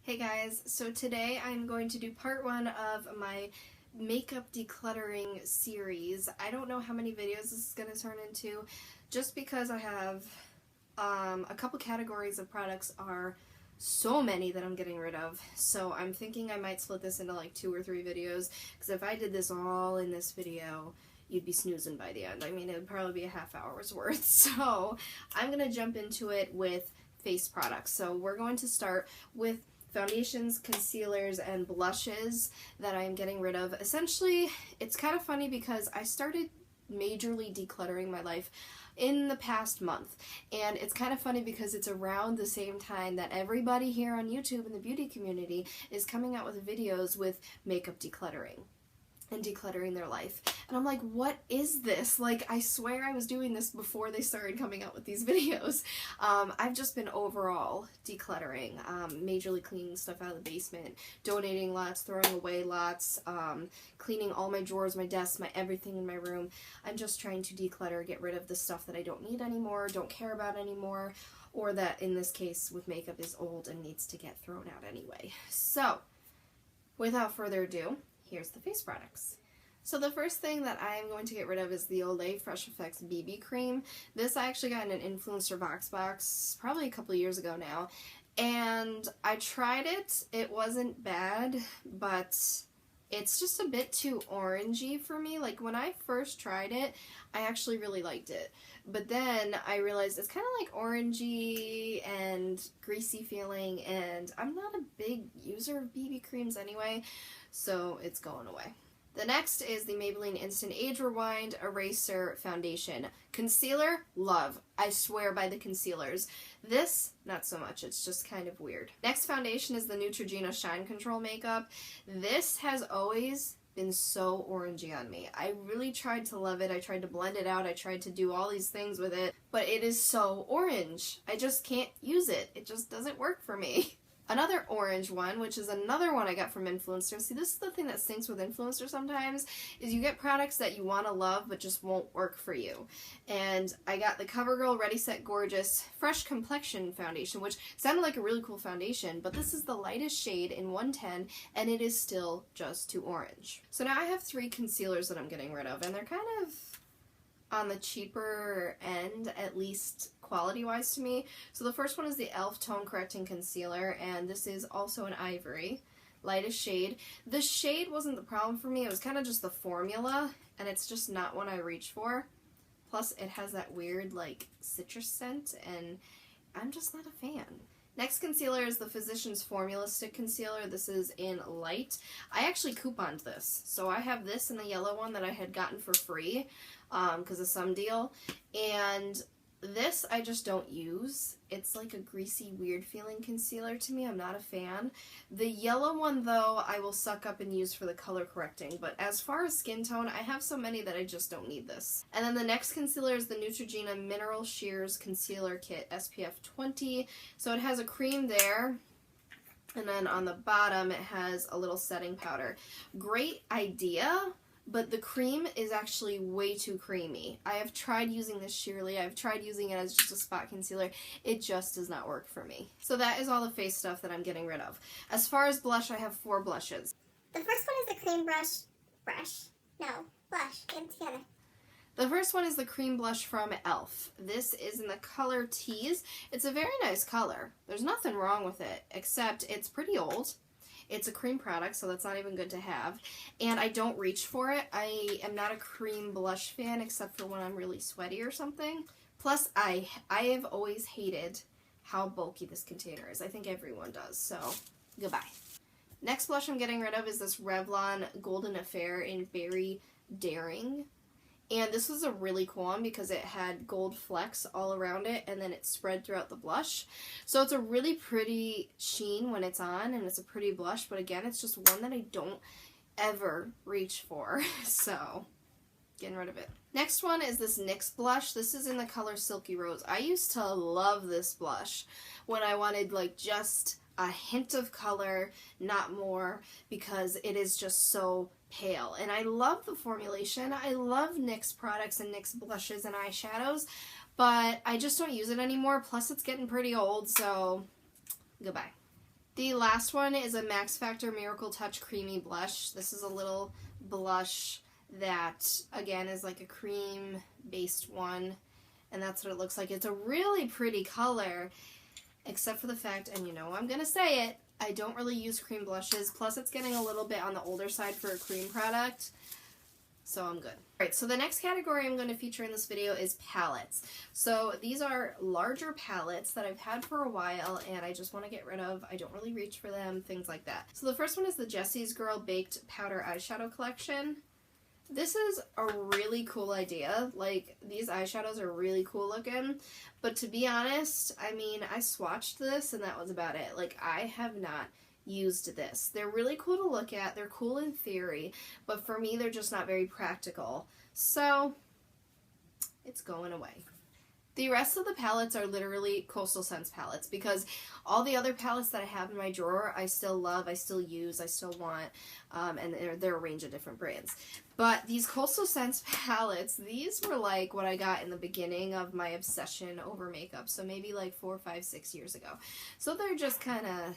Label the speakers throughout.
Speaker 1: Hey guys, so today I'm going to do part one of my makeup decluttering series. I don't know how many videos this is going to turn into, just because I have a couple categories of products are so many that I'm getting rid of. So I'm thinking I might split this into like 2 or 3 videos, because if I did this all in this video, you'd be snoozing by the end. I mean, it would probably be a half hour's worth. So I'm going to jump into it with face products. So we're going to start with foundations, concealers, and blushes that I'm getting rid of. Essentially, it's kind of funny because I started majorly decluttering my life in the past month, and it's kind of funny because it's around the same time that everybody here on YouTube in the beauty community is coming out with videos with makeup decluttering and decluttering their life. And I'm like, what is this? Like, I swear I was doing this before they started coming out with these videos. I've just been overall decluttering, majorly cleaning stuff out of the basement, donating lots, throwing away lots, cleaning all my drawers, my desks, my everything in my room. I'm just trying to declutter, get rid of the stuff that I don't need anymore, don't care about anymore, or that in this case with makeup is old and needs to get thrown out anyway. So, without further ado, here's the face products. So the first thing that I'm going to get rid of is the Olay Fresh Effects BB Cream. This I actually got in an influencer box probably a couple years ago now, and I tried it. It wasn't bad, but it's just a bit too orangey for me. Like, when I first tried it, I actually really liked it, but then I realized it's kind of like orangey and greasy feeling, and I'm not a big user of BB creams anyway, so it's going away. The next is the Maybelline Instant Age Rewind Eraser Foundation. Concealer, love. I swear by the concealers. This, not so much. It's just kind of weird. Next foundation is the Neutrogena Shine Control Makeup. This has always been so orangey on me. I really tried to love it. I tried to blend it out. I tried to do all these things with it, but it is so orange. I just can't use it. It just doesn't work for me. Another orange one, which is another one I got from influencers. See, this is the thing that stinks with influencers sometimes, is you get products that you want to love but just won't work for you. And I got the CoverGirl Ready Set Gorgeous Fresh Complexion Foundation, which sounded like a really cool foundation, but this is the lightest shade in 110, and it is still just too orange. So now I have 3 concealers that I'm getting rid of, and they're kind of on the cheaper end, at least quality-wise to me. So the first one is the e.l.f. Tone Correcting Concealer, and this is also an ivory, lightest shade. The shade wasn't the problem for me, it was kind of just the formula, and it's just not one I reach for. Plus, it has that weird, like, citrus scent, and I'm just not a fan. Next concealer is the Physicians Formula Stick Concealer. This is in Light. I actually couponed this. So I have this and the yellow one that I had gotten for free because of some deal. And this I just don't use. It's like a greasy, weird feeling concealer to me. I'm not a fan. The yellow one, though, I will suck up and use for the color correcting. But as far as skin tone, I have so many that I just don't need this. And then the next concealer is the Neutrogena Mineral Shears Concealer Kit SPF 20. So it has a cream there. And then on the bottom, it has a little setting powder. Great idea. But the cream is actually way too creamy. I have tried using this sheerly. I've tried using it as just a spot concealer. It just does not work for me. So that is all the face stuff that I'm getting rid of. As far as blush, I have 4 blushes.
Speaker 2: The first one is the cream blush. Get them together.
Speaker 1: The first one is the cream blush from e.l.f. This is in the color Tease. It's a very nice color. There's nothing wrong with it, except it's pretty old. It's a cream product, so that's not even good to have. And I don't reach for it. I am not a cream blush fan, except for when I'm really sweaty or something. Plus, I have always hated how bulky this container is. I think everyone does, so goodbye. Next blush I'm getting rid of is this Revlon Golden Affair in Berry Daring. And this was a really cool one because it had gold flecks all around it, and then it spread throughout the blush. So it's a really pretty sheen when it's on, and it's a pretty blush, but again, it's just one that I don't ever reach for, so getting rid of it. Next one is this NYX blush. This is in the color Silky Rose. I used to love this blush when I wanted, like, just a hint of color, not more, because it is just so pale. And I love the formulation. I love NYX products and NYX blushes and eyeshadows, but I just don't use it anymore. Plus, it's getting pretty old, so goodbye. The last one is a Max Factor Miracle Touch Creamy Blush. This is a little blush that, again, is like a cream-based one, and that's what it looks like. It's a really pretty color, except for the fact, and you know I'm going to say it, I don't really use cream blushes, plus it's getting a little bit on the older side for a cream product, so I'm good. Alright, so the next category I'm going to feature in this video is palettes. So these are larger palettes that I've had for a while and I just want to get rid of. I don't really reach for them, things like that. So the first one is the Jessie's Girl Baked Powder Eyeshadow Collection. This is a really cool idea. Like, these eyeshadows are really cool looking, but to be honest, I mean, I swatched this and that was about it. Like, I have not used this. They're really cool to look at, they're cool in theory, but for me they're just not very practical. So, it's going away. The rest of the palettes are literally Coastal Scents palettes because all the other palettes that I have in my drawer I still love, I still use, I still want, and they're a range of different brands. But these Coastal Scents palettes, these were like what I got in the beginning of my obsession over makeup, so maybe like 4, 5, 6 years ago. So they're just kind of,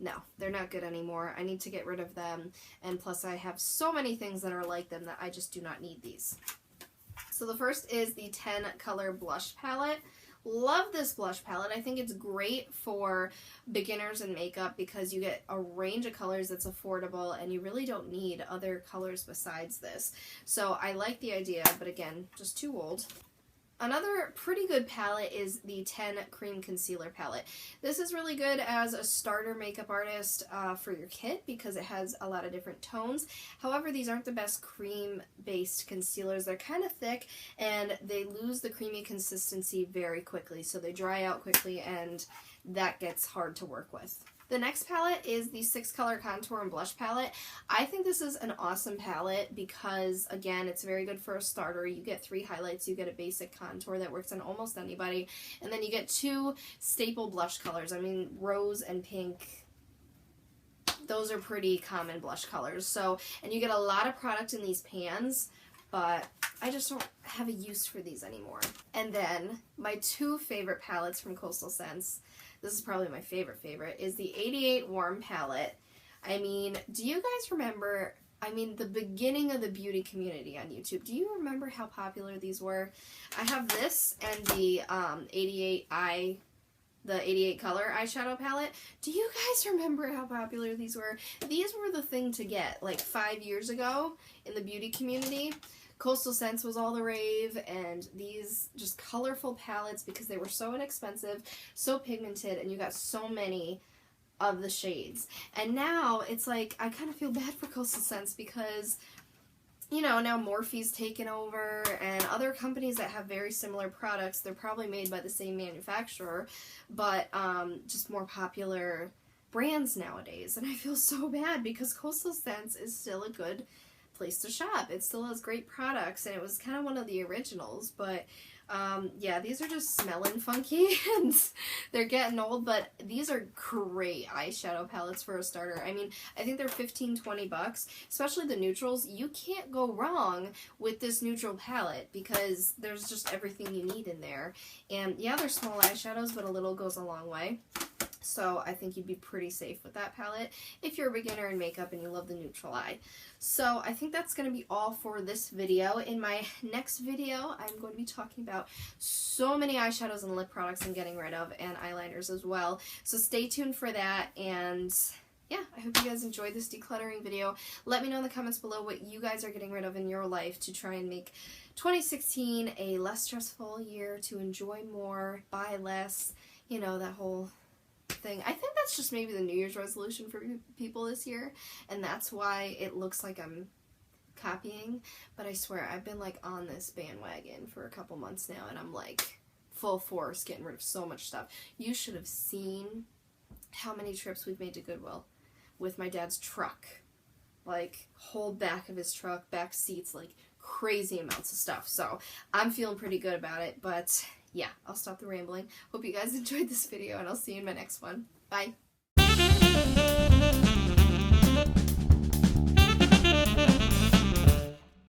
Speaker 1: no, they're not good anymore. I need to get rid of them, and plus I have so many things that are like them that I just do not need these. So the first is the 10 color blush palette. Love this blush palette. I think it's great for beginners in makeup because you get a range of colors that's affordable and you really don't need other colors besides this. So I like the idea, but again, just too old. Another pretty good palette is the 10 Cream Concealer palette. This is really good as a starter makeup artist for your kit because it has a lot of different tones. However, these aren't the best cream-based concealers. They're kind of thick and they lose the creamy consistency very quickly, so they dry out quickly and that gets hard to work with. The next palette is the 6 color contour and blush palette. I think this is an awesome palette because, again, it's very good for a starter. You get 3 highlights, you get a basic contour that works on almost anybody, and then you get 2 staple blush colors. I mean, rose and pink, those are pretty common blush colors. So, and you get a lot of product in these pans, but I just don't have a use for these anymore. And then my 2 favorite palettes from Coastal Scents, this is probably my favorite, is the 88 Warm palette. I mean, do you guys remember, the beginning of the beauty community on YouTube, do you remember how popular these were? I have this and the 88 color eyeshadow palette. Do you guys remember how popular these were? These were the thing to get like 5 years ago in the beauty community. Coastal Scents was all the rave, and these just colorful palettes because they were so inexpensive, so pigmented, and you got so many of the shades. And now it's like I kind of feel bad for Coastal Scents because, you know, now Morphe's taken over and other companies that have very similar products. They're probably made by the same manufacturer, but just more popular brands nowadays. And I feel so bad because Coastal Scents is still a good place to shop. It still has great products and it was kind of one of the originals, but yeah, these are just smelling funky and they're getting old, but these are great eyeshadow palettes for a starter. I mean, I think they're $15-20, especially the neutrals. You can't go wrong with this neutral palette because there's just everything you need in there. And yeah, they're small eyeshadows, but a little goes a long way. So I think you'd be pretty safe with that palette if you're a beginner in makeup and you love the neutral eye. So I think that's going to be all for this video. In my next video, I'm going to be talking about so many eyeshadows and lip products I'm getting rid of, and eyeliners as well. So stay tuned for that, and yeah, I hope you guys enjoyed this decluttering video. Let me know in the comments below what you guys are getting rid of in your life to try and make 2016 a less stressful year, to enjoy more, buy less, you know, that whole thing. I think that's just maybe the New Year's resolution for people this year, and that's why it looks like I'm copying, but I swear I've been like on this bandwagon for a couple months now, and I'm like full force getting rid of so much stuff. You should have seen how many trips we've made to Goodwill with my dad's truck. Like, whole back of his truck, back seats, like crazy amounts of stuff. So I'm feeling pretty good about it, but yeah, I'll stop the rambling. Hope you guys enjoyed this video, and I'll see you in my next one. Bye!